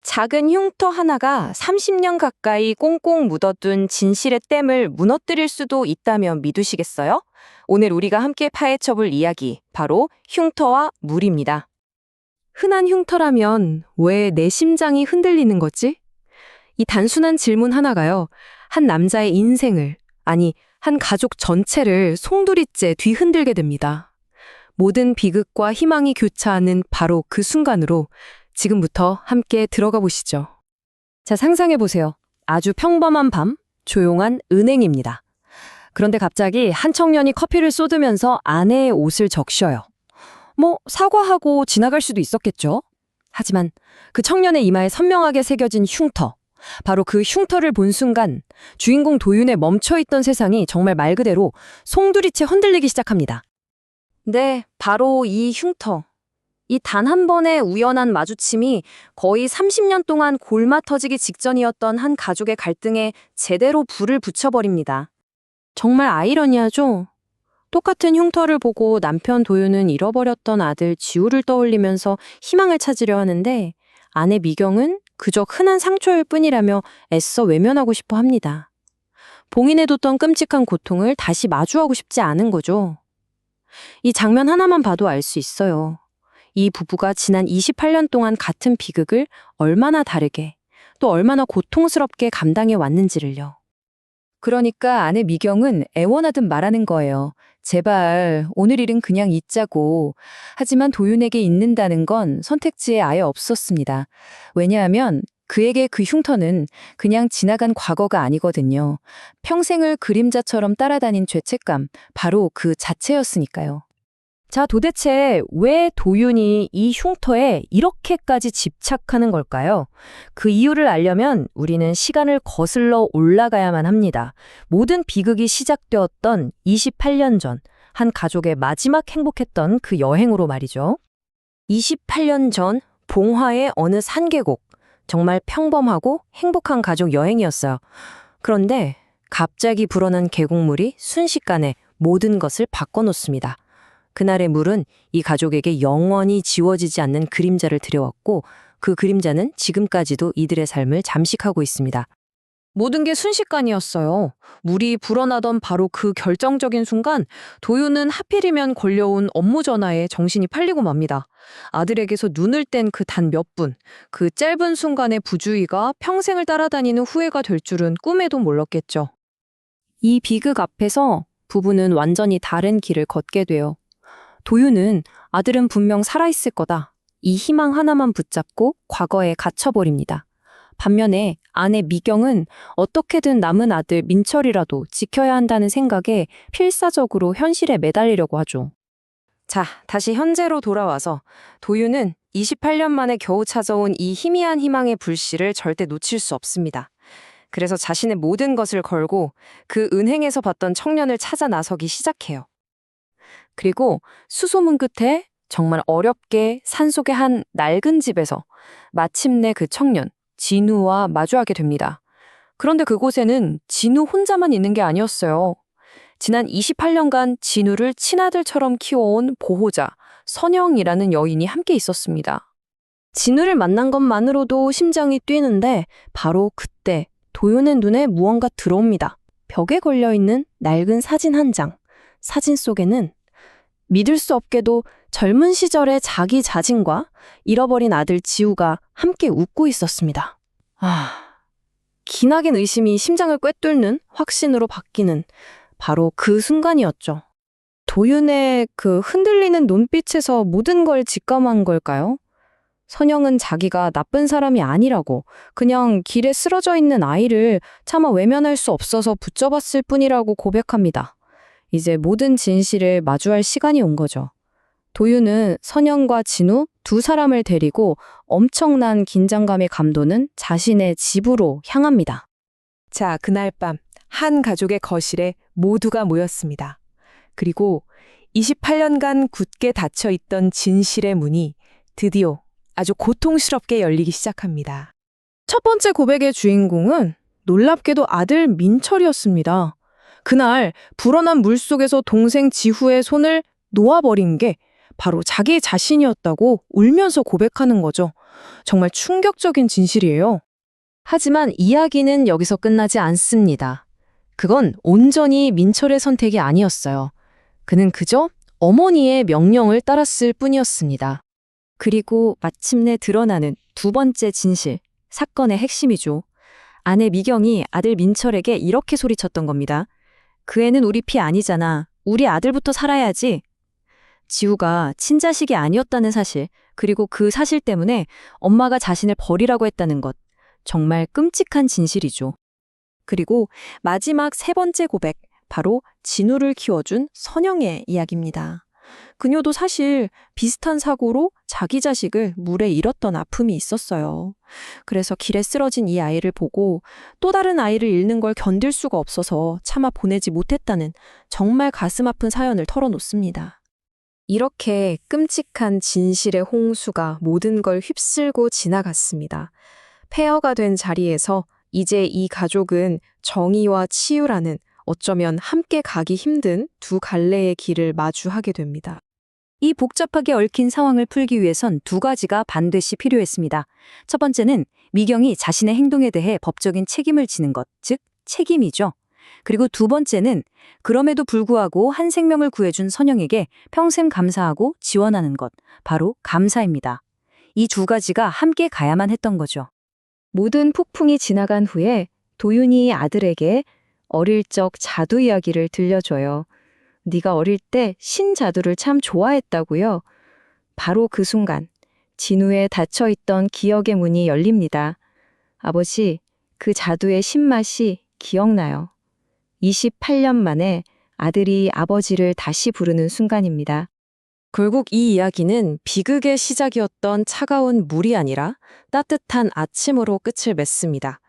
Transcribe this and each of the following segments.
작은 흉터 하나가 30년 가까이 꽁꽁 묻어둔 진실의 댐을 무너뜨릴 수도 있다면 믿으시겠어요? 오늘 우리가 함께 파헤쳐볼 이야기, 바로 흉터와 물입니다. 흔한 흉터라면 왜 내 심장이 흔들리는 거지? 이 단순한 질문 하나가요, 한 남자의 인생을, 아니, 한 가족 전체를 송두리째 뒤흔들게 됩니다. 모든 비극과 희망이 교차하는 바로 그 순간으로 지금부터 함께 들어가 보시죠. 자, 상상해보세요. 아주 평범한 밤, 조용한 은행입니다. 그런데 갑자기 한 청년이 커피를 쏟으면서 아내의 옷을 적셔요. 사과하고 지나갈 수도 있었겠죠? 하지만 그 청년의 이마에 선명하게 새겨진 흉터, 바로 그 흉터를 본 순간 주인공 도윤의 멈춰있던 세상이 정말 말 그대로 송두리째 흔들리기 시작합니다. 네, 바로 이 흉터. 이 단 한 번의 우연한 마주침이 거의 30년 동안 골마 터지기 직전이었던 한 가족의 갈등에 제대로 불을 붙여버립니다. 정말 아이러니하죠? 똑같은 흉터를 보고 남편 도윤은 잃어버렸던 아들 지우를 떠올리면서 희망을 찾으려 하는데, 아내 미경은 그저 흔한 상처일 뿐이라며 애써 외면하고 싶어 합니다. 봉인해뒀던 끔찍한 고통을 다시 마주하고 싶지 않은 거죠. 이 장면 하나만 봐도 알 수 있어요. 이 부부가 지난 28년 동안 같은 비극을 얼마나 다르게, 또 얼마나 고통스럽게 감당해 왔는지를요. 그러니까 아내 미경은 애원하듯 말하는 거예요. 제발 오늘 일은 그냥 잊자고. 하지만 도윤에게 잊는다는 건 선택지에 아예 없었습니다. 왜냐하면 그에게 그 흉터는 그냥 지나간 과거가 아니거든요. 평생을 그림자처럼 따라다닌 죄책감, 바로 그 자체였으니까요. 자, 도대체 왜 도윤이 이 흉터에 이렇게까지 집착하는 걸까요? 그 이유를 알려면 우리는 시간을 거슬러 올라가야만 합니다. 모든 비극이 시작되었던 28년 전, 한 가족의 마지막 행복했던 그 여행으로 말이죠. 28년 전 봉화의 어느 산계곡. 정말 평범하고 행복한 가족 여행이었어요. 그런데 갑자기 불어난 계곡물이 순식간에 모든 것을 바꿔놓습니다. 그날의 물은 이 가족에게 영원히 지워지지 않는 그림자를 들여왔고, 그 그림자는 지금까지도 이들의 삶을 잠식하고 있습니다. 모든 게 순식간이었어요. 물이 불어나던 바로 그 결정적인 순간, 도윤은 하필이면 걸려온 업무 전화에 정신이 팔리고 맙니다. 아들에게서 눈을 뗀 그 단 몇 분, 그 짧은 순간의 부주의가 평생을 따라다니는 후회가 될 줄은 꿈에도 몰랐겠죠. 이 비극 앞에서 부부는 완전히 다른 길을 걷게 돼요. 도윤은 아들은 분명 살아있을 거다, 이 희망 하나만 붙잡고 과거에 갇혀버립니다. 반면에 아내 미경은 어떻게든 남은 아들 민철이라도 지켜야 한다는 생각에 필사적으로 현실에 매달리려고 하죠. 자, 다시 현재로 돌아와서 도윤은 28년 만에 겨우 찾아온 이 희미한 희망의 불씨를 절대 놓칠 수 없습니다. 그래서 자신의 모든 것을 걸고 그 은행에서 봤던 청년을 찾아 나서기 시작해요. 그리고 수소문 끝에 정말 어렵게 산속의 한 낡은 집에서 마침내 그 청년, 진우와 마주하게 됩니다. 그런데 그곳에는 진우 혼자만 있는 게 아니었어요. 지난 28년간 진우를 친아들처럼 키워온 보호자, 선영이라는 여인이 함께 있었습니다. 진우를 만난 것만으로도 심장이 뛰는데 바로 그때 도윤의 눈에 무언가 들어옵니다. 벽에 걸려있는 낡은 사진 한 장. 사진 속에는 믿을 수 없게도 젊은 시절의 자기 자신과 잃어버린 아들 지우가 함께 웃고 있었습니다. 기나긴 의심이 심장을 꿰뚫는 확신으로 바뀌는 바로 그 순간이었죠. 도윤의 그 흔들리는 눈빛에서 모든 걸 직감한 걸까요? 선영은 자기가 나쁜 사람이 아니라고, 그냥 길에 쓰러져 있는 아이를 차마 외면할 수 없어서 붙잡았을 뿐이라고 고백합니다. 이제 모든 진실을 마주할 시간이 온 거죠. 도윤은 선영과 진우 두 사람을 데리고 엄청난 긴장감에 감도는 자신의 집으로 향합니다. 자, 그날 밤 한 가족의 거실에 모두가 모였습니다. 그리고 28년간 굳게 닫혀있던 진실의 문이 드디어 아주 고통스럽게 열리기 시작합니다. 첫 번째 고백의 주인공은 놀랍게도 아들 민철이었습니다. 그날 불어난 물속에서 동생 지후의 손을 놓아버린 게 바로 자기 자신이었다고 울면서 고백하는 거죠. 정말 충격적인 진실이에요. 하지만 이야기는 여기서 끝나지 않습니다. 그건 온전히 민철의 선택이 아니었어요. 그는 그저 어머니의 명령을 따랐을 뿐이었습니다. 그리고 마침내 드러나는 두 번째 진실, 사건의 핵심이죠. 아내 미경이 아들 민철에게 이렇게 소리쳤던 겁니다. 그 애는 우리 피 아니잖아. 우리 아들부터 살아야지. 지우가 친자식이 아니었다는 사실, 그리고 그 사실 때문에 엄마가 자신을 버리라고 했다는 것. 정말 끔찍한 진실이죠. 그리고 마지막 세 번째 고백, 바로 진우를 키워준 선영의 이야기입니다. 그녀도 사실 비슷한 사고로 자기 자식을 물에 잃었던 아픔이 있었어요. 그래서 길에 쓰러진 이 아이를 보고 또 다른 아이를 잃는 걸 견딜 수가 없어서 차마 보내지 못했다는 정말 가슴 아픈 사연을 털어놓습니다. 이렇게 끔찍한 진실의 홍수가 모든 걸 휩쓸고 지나갔습니다. 폐허가 된 자리에서 이제 이 가족은 정의와 치유라는 어쩌면 함께 가기 힘든 두 갈래의 길을 마주하게 됩니다. 이 복잡하게 얽힌 상황을 풀기 위해선 두 가지가 반드시 필요했습니다. 첫 번째는 미경이 자신의 행동에 대해 법적인 책임을 지는 것, 즉 책임이죠. 그리고 두 번째는 그럼에도 불구하고 한 생명을 구해준 선영에게 평생 감사하고 지원하는 것, 바로 감사입니다. 이 두 가지가 함께 가야만 했던 거죠. 모든 폭풍이 지나간 후에 도윤이 아들에게 어릴 적 자두 이야기를 들려줘요. 네가 어릴 때 신자두를 참 좋아했다고요. 바로 그 순간 진우에 닫혀있던 기억의 문이 열립니다. 아버지, 그 자두의 신맛이 기억나요. 28년 만에 아들이 아버지를 다시 부르는 순간입니다. 결국 이 이야기는 비극의 시작이었던 차가운 물이 아니라 따뜻한 아침으로 끝을 맺습니다.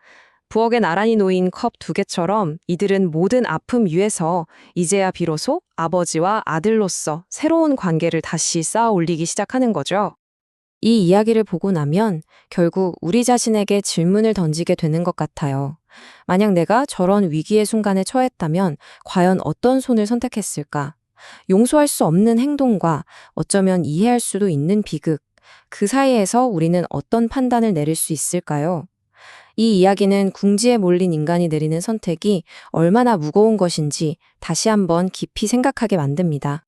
부엌에 나란히 놓인 컵 두 개처럼 이들은 모든 아픔 위에서 이제야 비로소 아버지와 아들로서 새로운 관계를 다시 쌓아 올리기 시작하는 거죠. 이 이야기를 보고 나면 결국 우리 자신에게 질문을 던지게 되는 것 같아요. 만약 내가 저런 위기의 순간에 처했다면 과연 어떤 손을 선택했을까? 용서할 수 없는 행동과 어쩌면 이해할 수도 있는 비극, 그 사이에서 우리는 어떤 판단을 내릴 수 있을까요? 이 이야기는 궁지에 몰린 인간이 내리는 선택이 얼마나 무거운 것인지 다시 한번 깊이 생각하게 만듭니다.